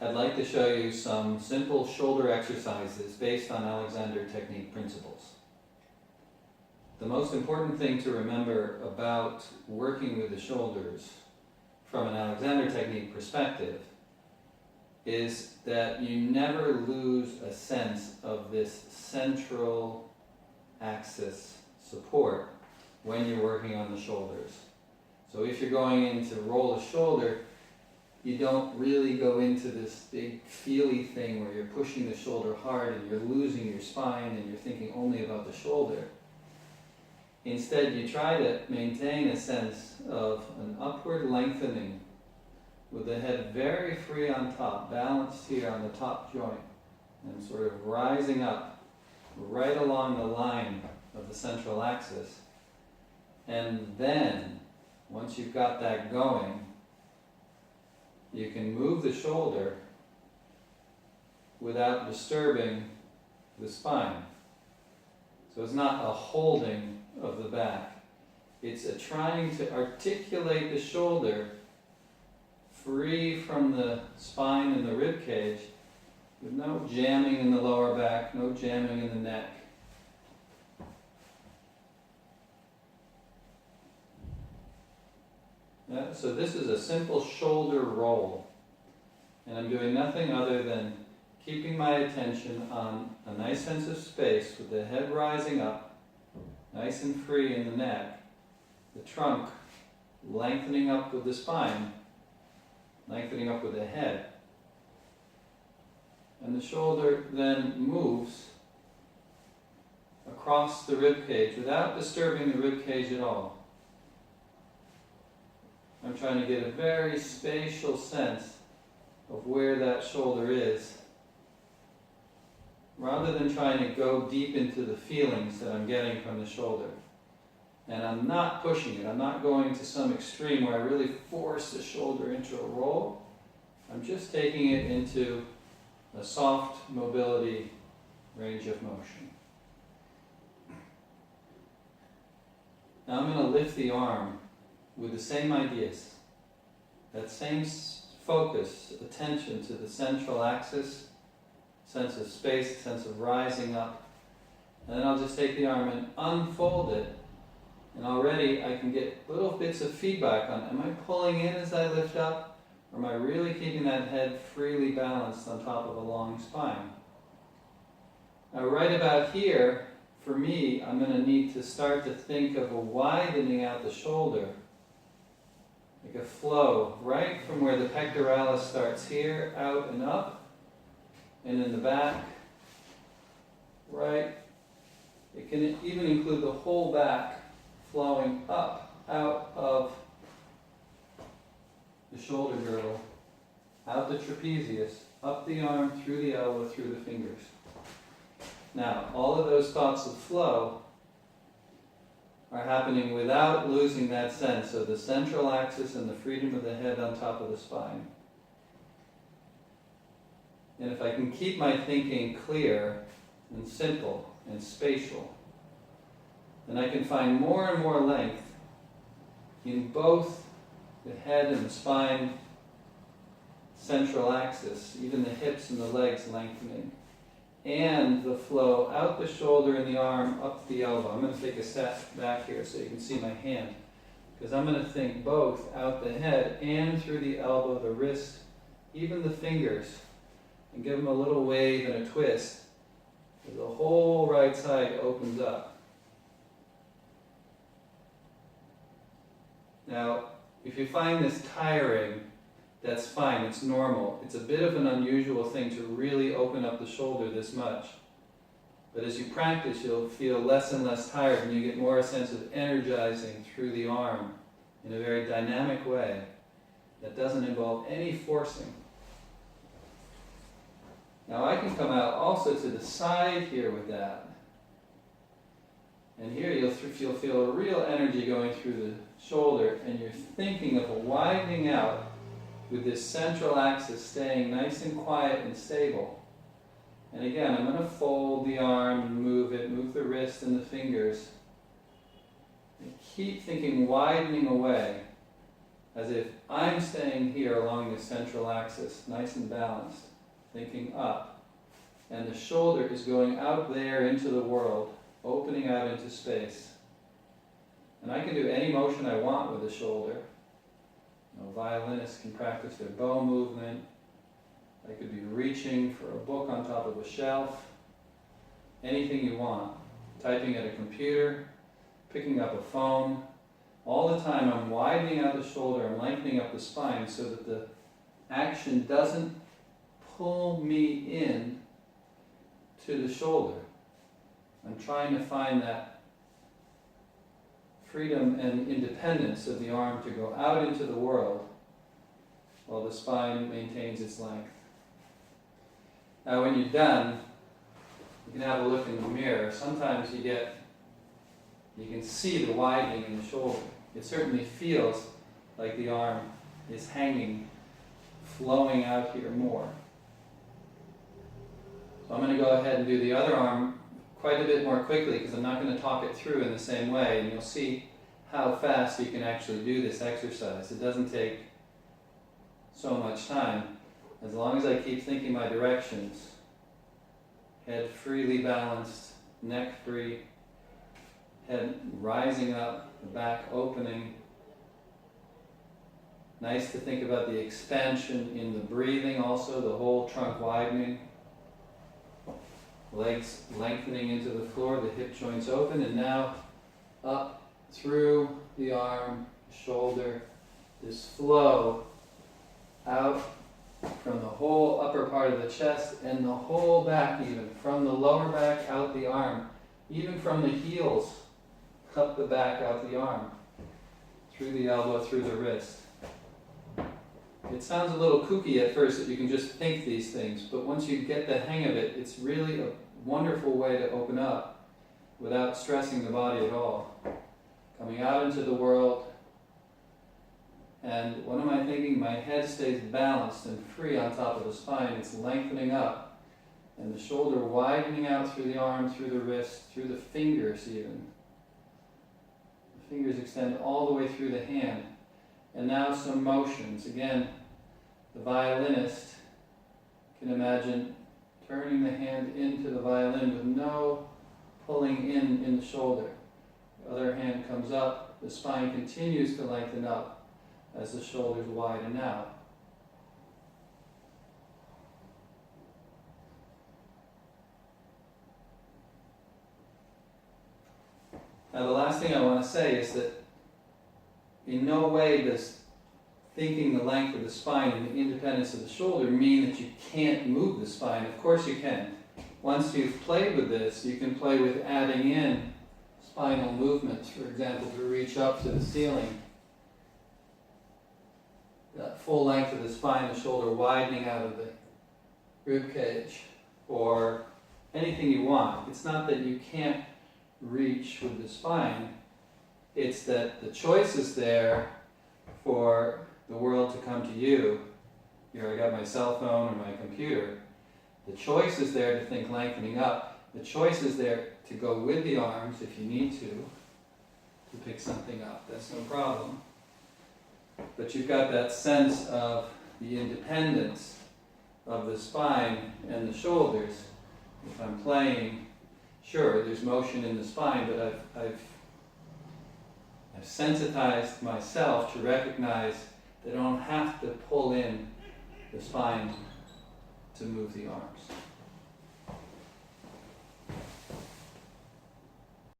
I'd like to show you some simple shoulder exercises based on Alexander Technique principles. The most important thing to remember about working with the shoulders from an Alexander Technique perspective is that you never lose a sense of this central axis support when you're working on the shoulders. So if you're going in to roll a shoulder, you don't really go into this big feely thing where you're pushing the shoulder hard and you're losing your spine and you're thinking only about the shoulder. Instead, you try to maintain a sense of an upward lengthening with the head very free on top, balanced here on the top joint, and sort of rising up right along the line of the central axis. And then, once you've got that going, you can move the shoulder without disturbing the spine. So it's not a holding of the back. It's a trying to articulate the shoulder free from the spine and the rib cage with no jamming in the lower back, no jamming in the neck. So this is a simple shoulder roll, and I'm doing nothing other than keeping my attention on a nice sense of space with the head rising up, nice and free in the neck, the trunk lengthening up with the spine, lengthening up with the head, and the shoulder then moves across the rib cage without disturbing the rib cage at all. I'm trying to get a very spatial sense of where that shoulder is, rather than trying to go deep into the feelings that I'm getting from the shoulder. And I'm not pushing it. I'm not going to some extreme where I really force the shoulder into a roll. I'm just taking it into a soft mobility range of motion. Now I'm going to lift the arm with the same ideas, that same focus, attention to the central axis, sense of space, sense of rising up. And then I'll just take the arm and unfold it, and already I can get little bits of feedback on, am I pulling in as I lift up, or am I really keeping that head freely balanced on top of a long spine? Now right about here, for me, I'm going to need to start to think of a widening out the shoulder, like a flow, right from where the pectoralis starts here, out and up, and in the back, right? It can even include the whole back flowing up, out of the shoulder girdle, out the trapezius, up the arm, through the elbow, through the fingers. Now, all of those thoughts of flow are happening without losing that sense of the central axis and the freedom of the head on top of the spine. And if I can keep my thinking clear and simple and spatial, then I can find more and more length in both the head and the spine central axis, even the hips and the legs lengthening, and the flow out the shoulder and the arm, up the elbow. I'm going to take a step back here so you can see my hand, because I'm going to think both out the head and through the elbow, the wrist, even the fingers, and give them a little wave and a twist as the whole right side opens up. Now, if you find this tiring, that's fine, it's normal. It's a bit of an unusual thing to really open up the shoulder this much. But as you practice, you'll feel less and less tired, and you get more a sense of energizing through the arm in a very dynamic way that doesn't involve any forcing. Now I can come out also to the side here with that. And here you'll feel a real energy going through the shoulder, and you're thinking of a widening out with this central axis staying nice and quiet and stable. And again, I'm going to fold the arm and move it, move the wrist and the fingers. And keep thinking widening away as if I'm staying here along this central axis, nice and balanced, thinking up, and the shoulder is going out there into the world, opening out into space. And I can do any motion I want with the shoulder. Violinists can practice their bow movement. I could be reaching for a book on top of a shelf. Anything you want. Typing at a computer, picking up a phone. All the time I'm widening out the shoulder, I'm lengthening up the spine so that the action doesn't pull me in to the shoulder. I'm trying to find that freedom and independence of the arm to go out into the world while the spine maintains its length. Now when you're done, you can have a look in the mirror. Sometimes you can see the widening in the shoulder. It certainly feels like the arm is hanging, flowing out here more. So I'm going to go ahead and do the other arm quite a bit more quickly because I'm not going to talk it through in the same way, and you'll see how fast you can actually do this exercise. It doesn't take so much time as long as I keep thinking my directions. Head freely balanced, neck free, head rising up, the back opening. Nice to think about the expansion in the breathing also, the whole trunk widening. Legs lengthening into the floor, the hip joints open, and now up through the arm, shoulder, this flow out from the whole upper part of the chest and the whole back, even from the lower back out the arm, even from the heels up the back out the arm, through the elbow, through the wrist. It sounds a little kooky at first that you can just think these things, but once you get the hang of it, it's really a wonderful way to open up without stressing the body at all. Coming out into the world, and what am I thinking? My head stays balanced and free on top of the spine. It's lengthening up, and the shoulder widening out through the arm, through the wrist, through the fingers even. The fingers extend all the way through the hand. And now some motions. Again, the violinist can imagine turning the hand into the violin with no pulling in the shoulder. The other hand comes up, the spine continues to lengthen up as the shoulders widen out. Now the last thing I want to say is that in no way does thinking the length of the spine and the independence of the shoulder mean that you can't move the spine. Of course you can. Once you've played with this, you can play with adding in spinal movements, for example, to reach up to the ceiling. That full length of the spine, the shoulder widening out of the rib cage, or anything you want. It's not that you can't reach with the spine. It's that the choice is there for the world to come to you. Here I got my cell phone or my computer. The choice is there to think lengthening up. The choice is there to go with the arms if you need to pick something up. That's no problem. But you've got that sense of the independence of the spine and the shoulders. If I'm playing, sure, there's motion in the spine, but I've sensitized myself to recognize that I don't have to pull in the spine to move the arms.